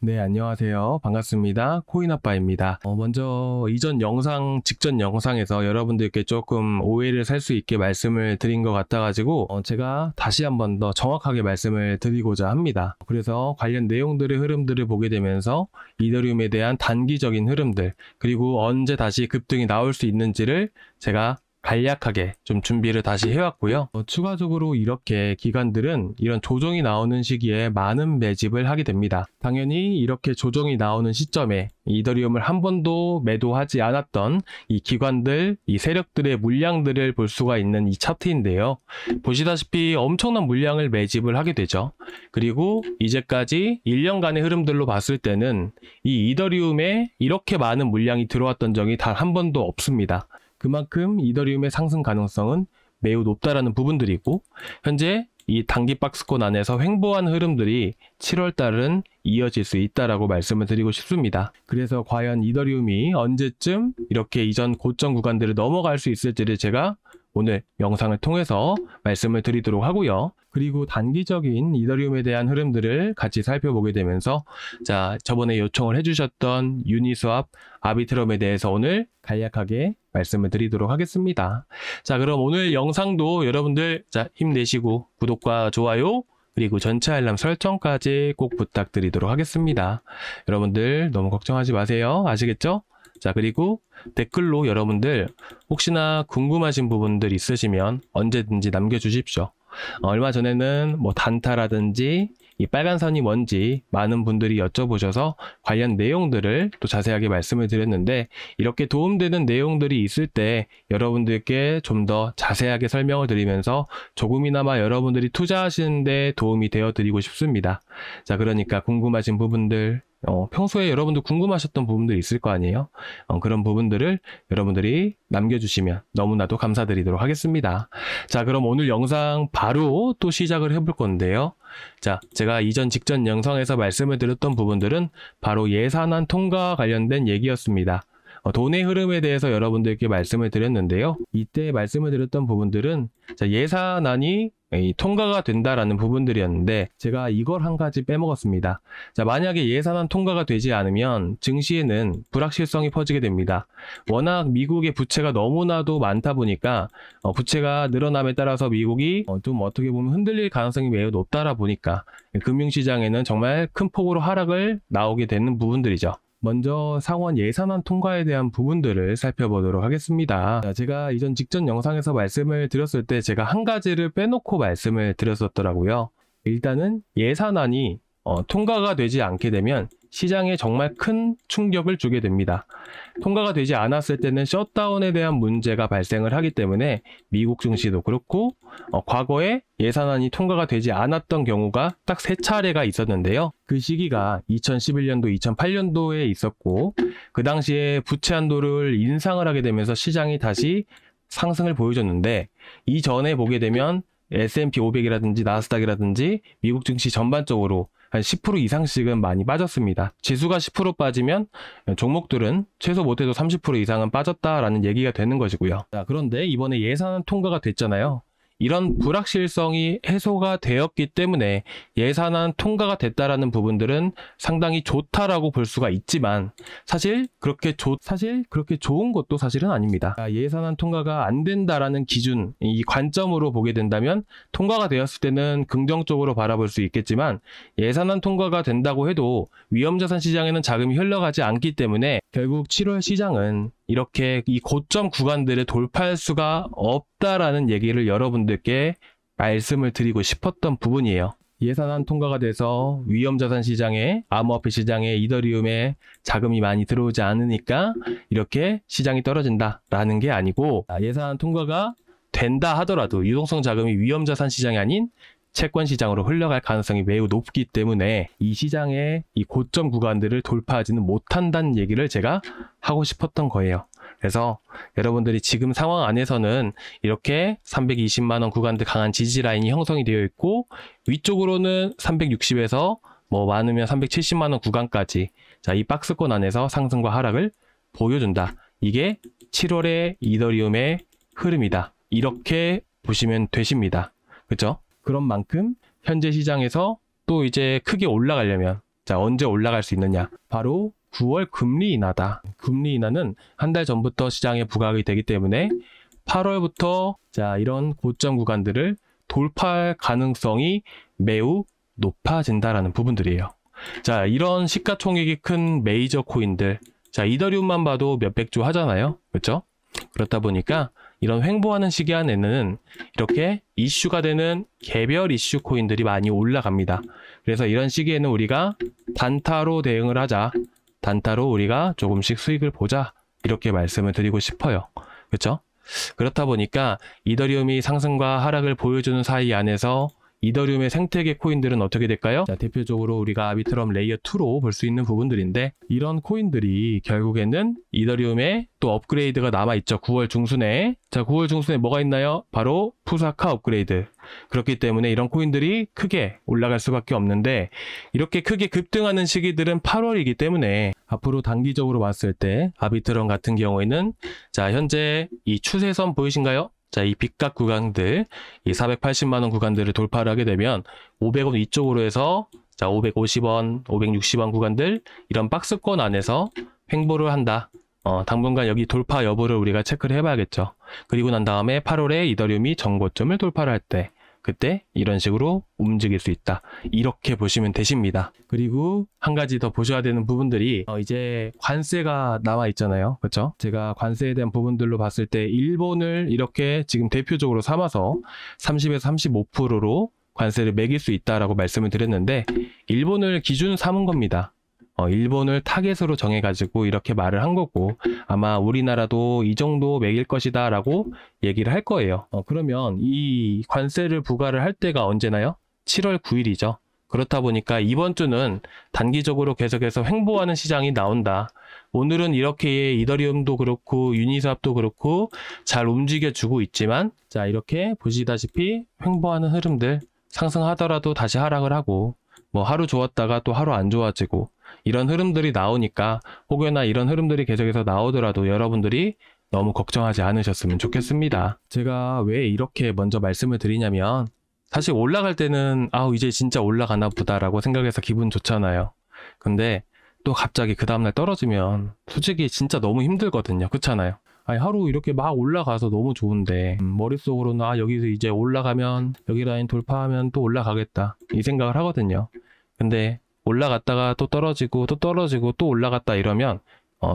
네, 안녕하세요. 반갑습니다. 코인아빠입니다. 먼저 직전 영상에서 여러분들께 조금 오해를 살 수 있게 말씀을 드린 것 같아가지고 제가 다시 한번 더 정확하게 말씀을 드리고자 합니다. 그래서 관련 내용들의 흐름들을 보게 되면서 이더리움에 대한 단기적인 흐름들, 그리고 언제 다시 급등이 나올 수 있는지를 제가 간략하게 좀 준비를 다시 해왔고요. 추가적으로 이렇게 기관들은 이런 조정이 나오는 시기에 많은 매집을 하게 됩니다. 당연히 이렇게 조정이 나오는 시점에 이더리움을 한 번도 매도하지 않았던 이 기관들, 이 세력들의 물량들을 볼 수가 있는 이 차트인데요. 보시다시피 엄청난 물량을 매집을 하게 되죠. 그리고 이제까지 1년간의 흐름들로 봤을 때는 이 이더리움에 이렇게 많은 물량이 들어왔던 적이 단 한 번도 없습니다. 그만큼 이더리움의 상승 가능성은 매우 높다라는 부분들이고, 현재 이 단기 박스권 안에서 횡보한 흐름들이 7월 달은 이어질 수 있다라고 말씀을 드리고 싶습니다. 그래서 과연 이더리움이 언제쯤 이렇게 이전 고점 구간들을 넘어갈 수 있을지를 제가 오늘 영상을 통해서 말씀을 드리도록 하고요. 그리고 단기적인 이더리움에 대한 흐름들을 같이 살펴보게 되면서, 자, 저번에 요청을 해주셨던 유니스왑, 아비트럼에 대해서 오늘 간략하게 말씀을 드리도록 하겠습니다. 자, 그럼 오늘 영상도 여러분들 힘내시고 구독과 좋아요, 그리고 전체 알람 설정까지 꼭 부탁드리도록 하겠습니다. 여러분들 너무 걱정하지 마세요. 아시겠죠? 자, 그리고 댓글로 여러분들 혹시나 궁금하신 부분들 있으시면 언제든지 남겨주십시오. 얼마 전에는 뭐 단타라든지 이 빨간 선이 뭔지 많은 분들이 여쭤보셔서 관련 내용들을 또 자세하게 말씀을 드렸는데, 이렇게 도움되는 내용들이 있을 때 여러분들께 좀 더 자세하게 설명을 드리면서 조금이나마 여러분들이 투자하시는데 도움이 되어 드리고 싶습니다. 자, 그러니까 궁금하신 부분들, 평소에 여러분들 궁금하셨던 부분들 있을 거 아니에요? 그런 부분들을 여러분들이 남겨주시면 너무나도 감사드리도록 하겠습니다. 자, 그럼 오늘 영상 바로 또 시작을 해볼 건데요. 자, 제가 직전 영상에서 말씀을 드렸던 부분들은 바로 예산안 통과와 관련된 얘기였습니다. 돈의 흐름에 대해서 여러분들께 말씀을 드렸는데요. 이때 말씀을 드렸던 부분들은 예산안이 통과가 된다라는 부분들이었는데, 제가 이걸 한 가지 빼먹었습니다. 자, 만약에 예산안 통과가 되지 않으면 증시에는 불확실성이 퍼지게 됩니다. 워낙 미국의 부채가 너무나도 많다 보니까 부채가 늘어남에 따라서 미국이 좀 어떻게 보면 흔들릴 가능성이 매우 높다라 보니까 금융시장에는 정말 큰 폭으로 하락을 나오게 되는 부분들이죠. 먼저 상원 예산안 통과에 대한 부분들을 살펴보도록 하겠습니다. 자, 제가 직전 영상에서 말씀을 드렸을 때 제가 한 가지를 빼놓고 말씀을 드렸었더라고요. 일단은 예산안이 통과가 되지 않게 되면 시장에 정말 큰 충격을 주게 됩니다. 통과가 되지 않았을 때는 셧다운에 대한 문제가 발생을 하기 때문에 미국 증시도 그렇고 과거에 예산안이 통과가 되지 않았던 경우가 딱 3차례가 있었는데요. 그 시기가 2011년도, 2008년도에 있었고, 그 당시에 부채 한도를 인상을 하게 되면서 시장이 다시 상승을 보여줬는데, 이전에 보게 되면 S&P 500이라든지 나스닥이라든지 미국 증시 전반적으로 한 10% 이상씩은 많이 빠졌습니다. 지수가 10% 빠지면 종목들은 최소 못해도 30% 이상은 빠졌다라는 얘기가 되는 것이고요. 자, 그런데 이번에 예산안 통과가 됐잖아요. 이런 불확실성이 해소가 되었기 때문에 예산안 통과가 됐다라는 부분들은 상당히 좋다라고 볼 수가 있지만, 사실 그렇게 좋은 것도 사실은 아닙니다. 예산안 통과가 안 된다라는 기준, 이 관점으로 보게 된다면 통과가 되었을 때는 긍정적으로 바라볼 수 있겠지만, 예산안 통과가 된다고 해도 위험자산 시장에는 자금이 흘러가지 않기 때문에 결국 7월 시장은 이렇게 이 고점 구간들을 돌파할 수가 없다라는 얘기를 여러분들께 말씀을 드리고 싶었던 부분이에요. 예산안 통과가 돼서 위험자산 시장에, 암호화폐 시장에, 이더리움에 자금이 많이 들어오지 않으니까 이렇게 시장이 떨어진다라는 게 아니고, 예산안 통과가 된다 하더라도 유동성 자금이 위험자산 시장이 아닌 채권 시장으로 흘러갈 가능성이 매우 높기 때문에 이 시장의 이 고점 구간들을 돌파하지는 못한다는 얘기를 제가 하고 싶었던 거예요. 그래서 여러분들이 지금 상황 안에서는 이렇게 320만원 구간들 강한 지지 라인이 형성이 되어 있고, 위쪽으로는 360에서 뭐 많으면 370만원 구간까지, 자, 이 박스권 안에서 상승과 하락을 보여준다. 이게 7월의 이더리움의 흐름이다. 이렇게 보시면 되십니다. 그렇죠? 그런 만큼 현재 시장에서 또 이제 크게 올라가려면 자, 언제 올라갈 수 있느냐? 바로 9월 금리 인하다. 금리 인하는 한 달 전부터 시장에 부각이 되기 때문에 8월부터 자, 이런 고점 구간들을 돌파할 가능성이 매우 높아진다라는 부분들이에요. 자, 이런 시가총액이 큰 메이저 코인들, 자, 이더리움만 봐도 몇백조 하잖아요. 그렇죠? 그렇다 보니까 이런 횡보하는 시기 안에는 이렇게 이슈가 되는 개별 이슈 코인들이 많이 올라갑니다. 그래서 이런 시기에는 우리가 단타로 대응을 하자. 단타로 우리가 조금씩 수익을 보자. 이렇게 말씀을 드리고 싶어요. 그렇죠? 그렇다 보니까 이더리움이 상승과 하락을 보여주는 사이 안에서 이더리움의 생태계 코인들은 어떻게 될까요? 자, 대표적으로 우리가 아비트럼 레이어 2로 볼 수 있는 부분들인데, 이런 코인들이 결국에는 이더리움에 또 업그레이드가 남아있죠. 9월 중순에. 자, 9월 중순에 뭐가 있나요? 바로 푸사카 업그레이드. 그렇기 때문에 이런 코인들이 크게 올라갈 수밖에 없는데, 이렇게 크게 급등하는 시기들은 8월이기 때문에 앞으로 단기적으로 봤을 때 아비트럼 같은 경우에는 자, 현재 이 추세선 보이신가요? 자, 이 빅각 구간들, 이 480만원 구간들을 돌파를 하게 되면 500원 위쪽으로 해서 자, 550원, 560원 구간들 이런 박스권 안에서 횡보를 한다. 당분간 여기 돌파 여부를 우리가 체크를 해봐야겠죠. 그리고 난 다음에 8월에 이더리움이 정고점을 돌파를 할 때, 그때 이런 식으로 움직일 수 있다. 이렇게 보시면 되십니다. 그리고 한 가지 더 보셔야 되는 부분들이 이제 관세가 남아 있잖아요. 그렇죠? 제가 관세에 대한 부분들로 봤을 때 일본을 이렇게 지금 대표적으로 삼아서 30에서 35%로 관세를 매길 수 있다라고 말씀을 드렸는데, 일본을 기준 삼은 겁니다. 일본을 타겟으로 정해가지고 이렇게 말을 한 거고, 아마 우리나라도 이 정도 매길 것이다 라고 얘기를 할 거예요. 그러면 이 관세를 부과를 할 때가 언제나요? 7월 9일이죠. 그렇다 보니까 이번 주는 단기적으로 계속해서 횡보하는 시장이 나온다. 오늘은 이렇게 이더리움도 그렇고 유니스왑도 그렇고 잘 움직여주고 있지만, 자, 이렇게 보시다시피 횡보하는 흐름들, 상승하더라도 다시 하락을 하고, 뭐 하루 좋았다가 또 하루 안 좋아지고, 이런 흐름들이 나오니까, 혹여나 이런 흐름들이 계속해서 나오더라도 여러분들이 너무 걱정하지 않으셨으면 좋겠습니다. 제가 왜 이렇게 먼저 말씀을 드리냐면, 사실 올라갈 때는 이제 진짜 올라가나 보다라고 생각해서 기분 좋잖아요. 근데 또 갑자기 그 다음날 떨어지면 솔직히 진짜 너무 힘들거든요. 그렇잖아요. 아니, 하루 이렇게 막 올라가서 너무 좋은데 머릿속으로는 여기서 이제 올라가면, 여기 라인 돌파하면 또 올라가겠다, 이 생각을 하거든요. 근데 올라갔다가 또 떨어지고 또 떨어지고 또 올라갔다 이러면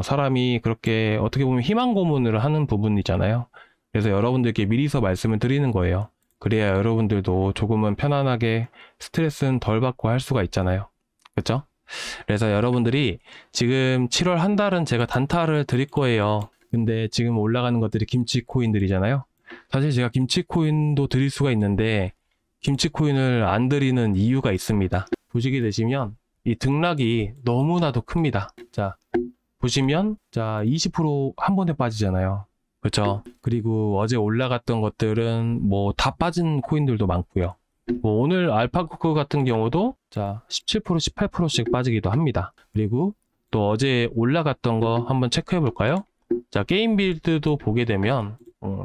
사람이 그렇게 어떻게 보면 희망 고문을 하는 부분이잖아요. 그래서 여러분들께 미리서 말씀을 드리는 거예요. 그래야 여러분들도 조금은 편안하게 스트레스는 덜 받고 할 수가 있잖아요. 그렇죠? 그래서 여러분들이 지금 7월 한 달은 제가 단타를 드릴 거예요. 근데 지금 올라가는 것들이 김치 코인들이잖아요. 사실 제가 김치 코인도 드릴 수가 있는데 김치 코인을 안 드리는 이유가 있습니다. 보시게 되시면 이 등락이 너무나도 큽니다. 자, 보시면 자, 20% 한 번에 빠지잖아요. 그렇죠? 그리고 어제 올라갔던 것들은 뭐 다 빠진 코인들도 많고요. 뭐 오늘 알파코크 같은 경우도 자, 17%, 18%씩 빠지기도 합니다. 그리고 또 어제 올라갔던 거 한번 체크해 볼까요? 자, 게임 빌드도 보게 되면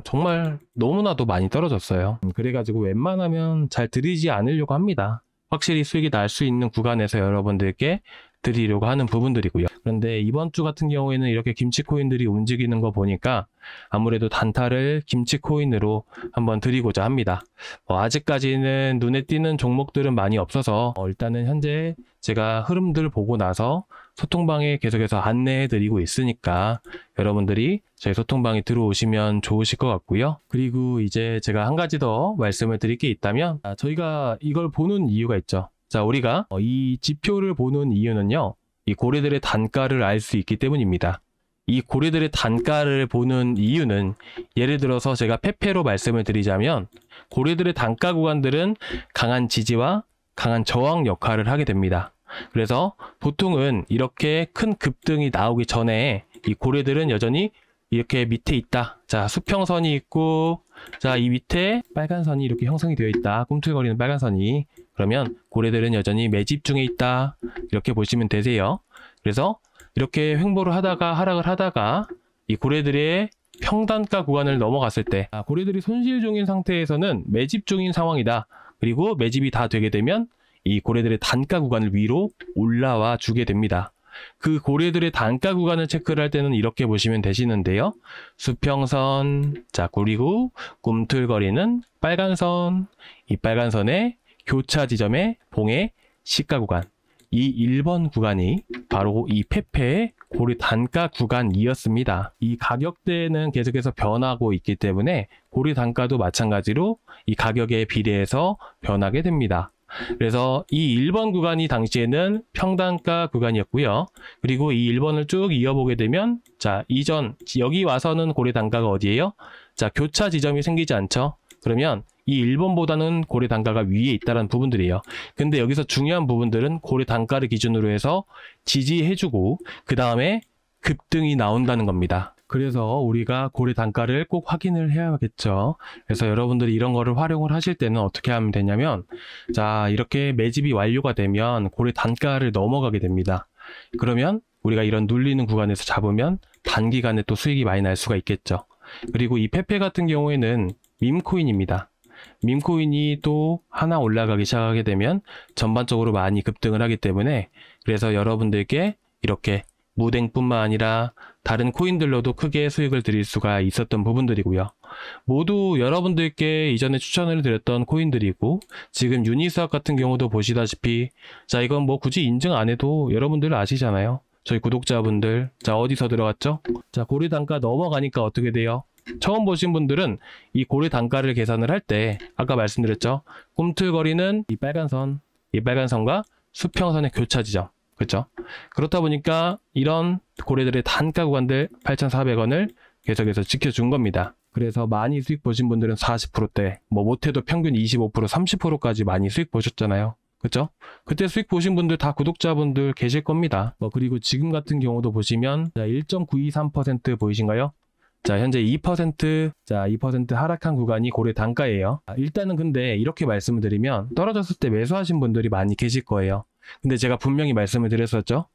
정말 너무나도 많이 떨어졌어요. 그래가지고 웬만하면 잘 드리지 않으려고 합니다. 확실히 수익이 날 수 있는 구간에서 여러분들께 드리려고 하는 부분들이고요. 그런데 이번 주 같은 경우에는 이렇게 김치코인들이 움직이는 거 보니까 아무래도 단타를 김치코인으로 한번 드리고자 합니다. 아직까지는 눈에 띄는 종목들은 많이 없어서 일단은 현재 제가 흐름들 보고 나서 소통방에 계속해서 안내해 드리고 있으니까 여러분들이 저희 소통방에 들어오시면 좋으실 것 같고요. 그리고 이제 제가 한 가지 더 말씀을 드릴 게 있다면, 저희가 이걸 보는 이유가 있죠. 자, 우리가 이 지표를 보는 이유는요, 이 고래들의 단가를 알 수 있기 때문입니다. 이 고래들의 단가를 보는 이유는, 예를 들어서 제가 페페로 말씀을 드리자면, 고래들의 단가 구간들은 강한 지지와 강한 저항 역할을 하게 됩니다. 그래서 보통은 이렇게 큰 급등이 나오기 전에 이 고래들은 여전히 이렇게 밑에 있다. 자, 수평선이 있고, 자, 이 밑에 빨간 선이 이렇게 형성이 되어 있다. 꿈틀거리는 빨간 선이. 그러면 고래들은 여전히 매집 중에 있다. 이렇게 보시면 되세요. 그래서 이렇게 횡보를 하다가 하락을 하다가 이 고래들의 평단가 구간을 넘어갔을 때, 고래들이 손실 중인 상태에서는 매집 중인 상황이다. 그리고 매집이 다 되게 되면 이 고래들의 단가 구간을 위로 올라와 주게 됩니다. 그 고래들의 단가 구간을 체크를 할 때는 이렇게 보시면 되시는데요. 수평선, 자, 그리고 꿈틀거리는 빨간 선, 이 빨간 선의 교차 지점의 봉의 시가 구간, 이 1번 구간이 바로 이 페페의 고래 단가 구간이었습니다. 이 가격대는 계속해서 변하고 있기 때문에 고래 단가도 마찬가지로 이 가격에 비례해서 변하게 됩니다. 그래서 이 1번 구간이 당시에는 평단가 구간이었고요. 그리고 이 1번을 쭉 이어보게 되면 자, 이전 여기 와서는 고래 단가가 어디예요? 자, 교차 지점이 생기지 않죠? 그러면 이 1번보다는 고래 단가가 위에 있다는 부분들이에요. 근데 여기서 중요한 부분들은 고래 단가를 기준으로 해서 지지해주고 그 다음에 급등이 나온다는 겁니다. 그래서 우리가 고래 단가를 꼭 확인을 해야겠죠. 그래서 여러분들이 이런 거를 활용을 하실 때는 어떻게 하면 되냐면, 자, 이렇게 매집이 완료가 되면 고래 단가를 넘어가게 됩니다. 그러면 우리가 이런 눌리는 구간에서 잡으면 단기간에 또 수익이 많이 날 수가 있겠죠. 그리고 이 페페 같은 경우에는 밈코인입니다. 밈코인이 또 하나 올라가기 시작하게 되면 전반적으로 많이 급등을 하기 때문에, 그래서 여러분들께 이렇게 무댕뿐만 아니라 다른 코인들로도 크게 수익을 드릴 수가 있었던 부분들이고요. 모두 여러분들께 이전에 추천을 드렸던 코인들이고, 지금 유니스왑 같은 경우도 보시다시피, 자, 이건 뭐 굳이 인증 안 해도 여러분들 아시잖아요. 저희 구독자분들. 자, 어디서 들어갔죠? 자, 고래 단가 넘어가니까 어떻게 돼요? 처음 보신 분들은 이 고래 단가를 계산을 할 때 아까 말씀드렸죠. 꿈틀거리는 이 빨간 선과 수평선의 교차 지점. 그렇죠? 그렇다 보니까 이런 고래들의 단가 구간들 8,400원을 계속해서 지켜준 겁니다. 그래서 많이 수익 보신 분들은 40%대, 뭐 못해도 평균 25%, 30%까지 많이 수익 보셨잖아요. 그렇죠? 그때 수익 보신 분들 다 구독자분들 계실 겁니다. 뭐 그리고 지금 같은 경우도 보시면 1.923% 보이신가요? 자, 현재 2%, 자, 2% 하락한 구간이 고래 단가예요. 일단은 근데 이렇게 말씀을 드리면 떨어졌을 때 매수하신 분들이 많이 계실 거예요. 근데 제가 분명히 말씀을 드렸었죠.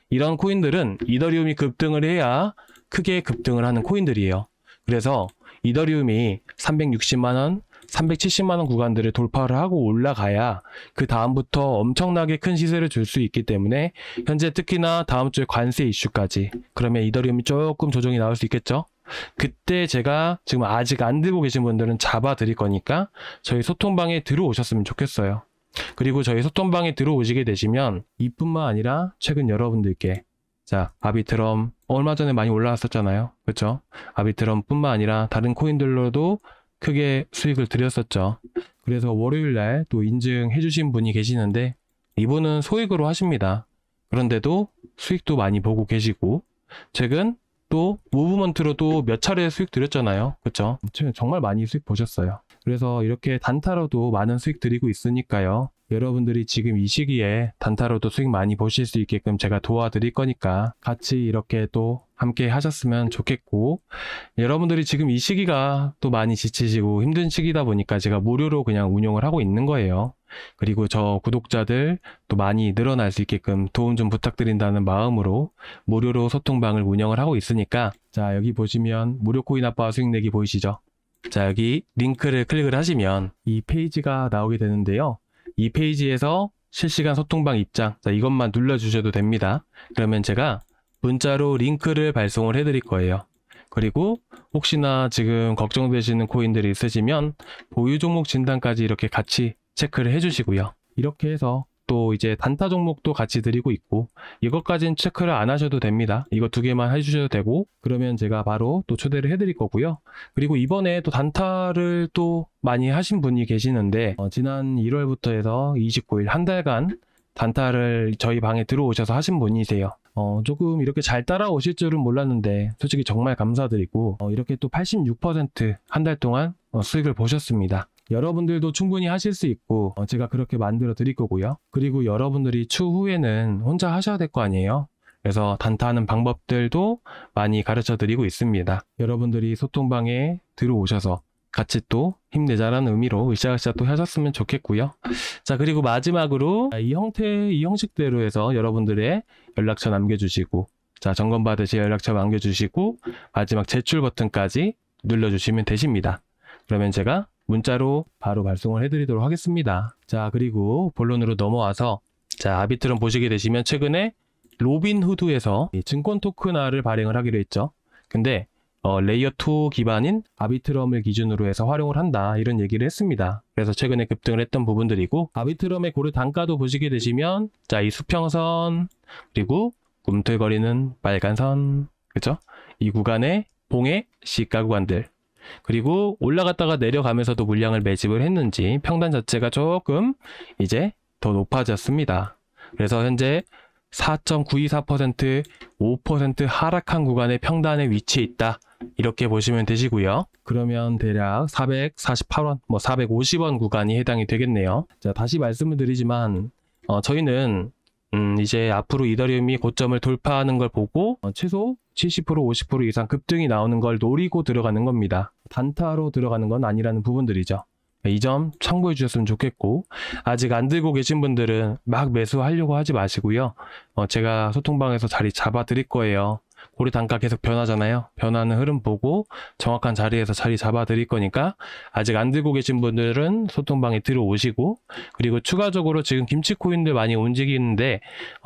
이런 코인들은 이더리움이 급등을 해야 크게 급등을 하는 코인들이에요. 그래서 이더리움이 360만원, 370만원 구간들을 돌파를 하고 올라가야 그 다음부터 엄청나게 큰 시세를 줄 수 있기 때문에, 현재 특히나 다음 주에 관세 이슈까지, 그러면 이더리움이 조금 조정이 나올 수 있겠죠. 그때 제가 지금 아직 안 들고 계신 분들은 잡아 드릴 거니까 저희 소통방에 들어오셨으면 좋겠어요. 그리고 저희 소통방에 들어오시게 되시면 이뿐만 아니라 최근 여러분들께, 자, 아비트럼 얼마 전에 많이 올라왔었잖아요. 그렇죠? 아비트럼 뿐만 아니라 다른 코인들로도 크게 수익을 드렸었죠. 그래서 월요일날 또 인증해 주신 분이 계시는데, 이분은 소액으로 하십니다. 그런데도 수익도 많이 보고 계시고, 최근 또 무브먼트로도 몇 차례 수익 드렸잖아요. 그렇죠? 정말 많이 수익 보셨어요. 그래서 이렇게 단타로도 많은 수익 드리고 있으니까요. 여러분들이 지금 이 시기에 단타로도 수익 많이 보실 수 있게끔 제가 도와드릴 거니까 같이 이렇게 또 함께 하셨으면 좋겠고, 여러분들이 지금 이 시기가 또 많이 지치시고 힘든 시기다 보니까 제가 무료로 그냥 운영을 하고 있는 거예요. 그리고 저 구독자들 또 많이 늘어날 수 있게끔 도움 좀 부탁드린다는 마음으로 무료로 소통방을 운영을 하고 있으니까, 자, 여기 보시면 무료 코인 아빠 수익 내기 보이시죠? 자, 여기 링크를 클릭을 하시면 이 페이지가 나오게 되는데요. 이 페이지에서 실시간 소통방 입장, 자, 이것만 눌러주셔도 됩니다. 그러면 제가 문자로 링크를 발송을 해드릴 거예요. 그리고 혹시나 지금 걱정되시는 코인들이 있으시면 보유 종목 진단까지 이렇게 같이 체크를 해주시고요. 이렇게 해서 또 이제 단타 종목도 같이 드리고 있고, 이것까지는 체크를 안 하셔도 됩니다. 이거 두 개만 해주셔도 되고, 그러면 제가 바로 또 초대를 해드릴 거고요. 그리고 이번에 또 단타를 또 많이 하신 분이 계시는데, 지난 1월부터 해서 29일 한 달간 단타를 저희 방에 들어오셔서 하신 분이세요. 조금 이렇게 잘 따라오실 줄은 몰랐는데 솔직히 정말 감사드리고, 이렇게 또 86% 한 달 동안 수익을 보셨습니다. 여러분들도 충분히 하실 수 있고, 제가 그렇게 만들어 드릴 거고요. 그리고 여러분들이 추후에는 혼자 하셔야 될 거 아니에요. 그래서 단타하는 방법들도 많이 가르쳐 드리고 있습니다. 여러분들이 소통방에 들어오셔서 같이 또 힘내자라는 의미로 으쌰으쌰 또 하셨으면 좋겠고요. 자, 그리고 마지막으로 이 형식대로 해서 여러분들의 연락처 남겨주시고, 자, 점검 받으실 연락처 남겨주시고, 마지막 제출 버튼까지 눌러주시면 되십니다. 그러면 제가 문자로 바로 발송을 해드리도록 하겠습니다. 자, 그리고 본론으로 넘어와서 자, 아비트럼 보시게 되시면 최근에 로빈후드에서 이 증권 토큰화를 발행을 하기로 했죠. 근데 레이어 2 기반인 아비트럼을 기준으로 해서 활용을 한다, 이런 얘기를 했습니다. 그래서 최근에 급등을 했던 부분들이고, 아비트럼의 고래 단가도 보시게 되시면 자, 이 수평선 그리고 꿈틀거리는 빨간 선, 그죠? 이 구간의 봉의 시가 구간들, 그리고 올라갔다가 내려가면서도 물량을 매집을 했는지 평단 자체가 조금 이제 더 높아졌습니다. 그래서 현재 4.924%, 5% 하락한 구간의 평단에 위치해 있다, 이렇게 보시면 되시고요. 그러면 대략 448원, 450원 구간이 해당이 되겠네요. 자, 다시 말씀을 드리지만 저희는 이제 앞으로 이더리움이 고점을 돌파하는 걸 보고 최소 70%, 50% 이상 급등이 나오는 걸 노리고 들어가는 겁니다. 단타로 들어가는 건 아니라는 부분들이죠. 이 점 참고해 주셨으면 좋겠고, 아직 안 들고 계신 분들은 막 매수하려고 하지 마시고요. 제가 소통방에서 자리 잡아 드릴 거예요. 고래 단가 계속 변하잖아요. 변하는 흐름 보고 정확한 자리에서 자리 잡아 드릴 거니까, 아직 안 들고 계신 분들은 소통방에 들어오시고, 그리고 추가적으로 지금 김치코인들 많이 움직이는데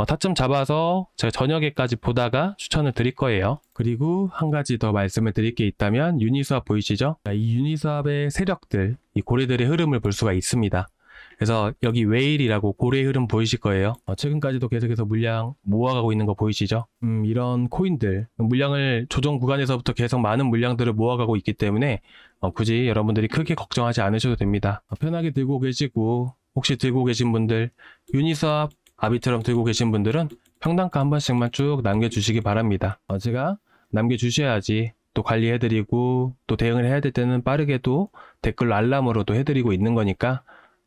타점 잡아서 제가 저녁에까지 보다가 추천을 드릴 거예요. 그리고 한 가지 더 말씀을 드릴 게 있다면, 유니스왑 보이시죠? 이 유니스왑의 세력들, 이 고래들의 흐름을 볼 수가 있습니다. 그래서 여기 웨일이라고 고래 흐름 보이실 거예요. 최근까지도 계속해서 물량 모아가고 있는 거 보이시죠? 이런 코인들, 물량을 조정 구간에서부터 계속 많은 물량들을 모아가고 있기 때문에 굳이 여러분들이 크게 걱정하지 않으셔도 됩니다. 편하게 들고 계시고, 혹시 들고 계신 분들, 유니스왑, 아비트럼 들고 계신 분들은 평단가 한 번씩만 쭉 남겨주시기 바랍니다. 제가 남겨주셔야지 또 관리해드리고, 또 대응을 해야 될 때는 빠르게도 댓글로 알람으로도 해드리고 있는 거니까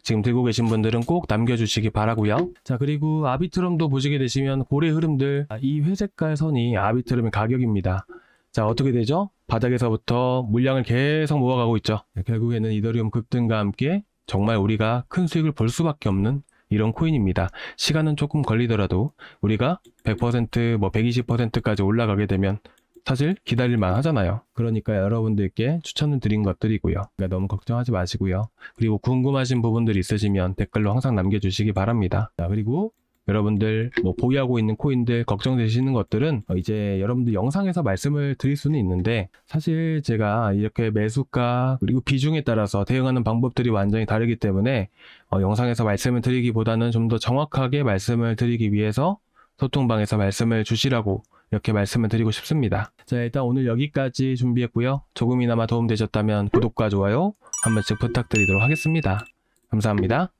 지금 들고 계신 분들은 꼭 남겨주시기 바라고요. 자, 그리고 아비트럼도 보시게 되시면 고래 흐름들, 이 회색깔 선이 아비트럼의 가격입니다. 자, 어떻게 되죠? 바닥에서부터 물량을 계속 모아가고 있죠. 결국에는 이더리움 급등과 함께 정말 우리가 큰 수익을 볼 수밖에 없는 이런 코인입니다. 시간은 조금 걸리더라도 우리가 100%, 120%까지 올라가게 되면 사실 기다릴만 하잖아요. 그러니까 여러분들께 추천을 드린 것들이고요. 그러니까 너무 걱정하지 마시고요. 그리고 궁금하신 부분들 있으시면 댓글로 항상 남겨주시기 바랍니다. 자, 그리고 여러분들 보유하고 있는 코인들 걱정되시는 것들은 이제 여러분들 영상에서 말씀을 드릴 수는 있는데, 사실 제가 이렇게 매수가 그리고 비중에 따라서 대응하는 방법들이 완전히 다르기 때문에 영상에서 말씀을 드리기보다는 좀 더 정확하게 말씀을 드리기 위해서 소통방에서 말씀을 주시라고 이렇게 말씀을 드리고 싶습니다. 자, 일단 오늘 여기까지 준비했고요. 조금이나마 도움되셨다면 구독과 좋아요 한 번씩 부탁드리도록 하겠습니다. 감사합니다.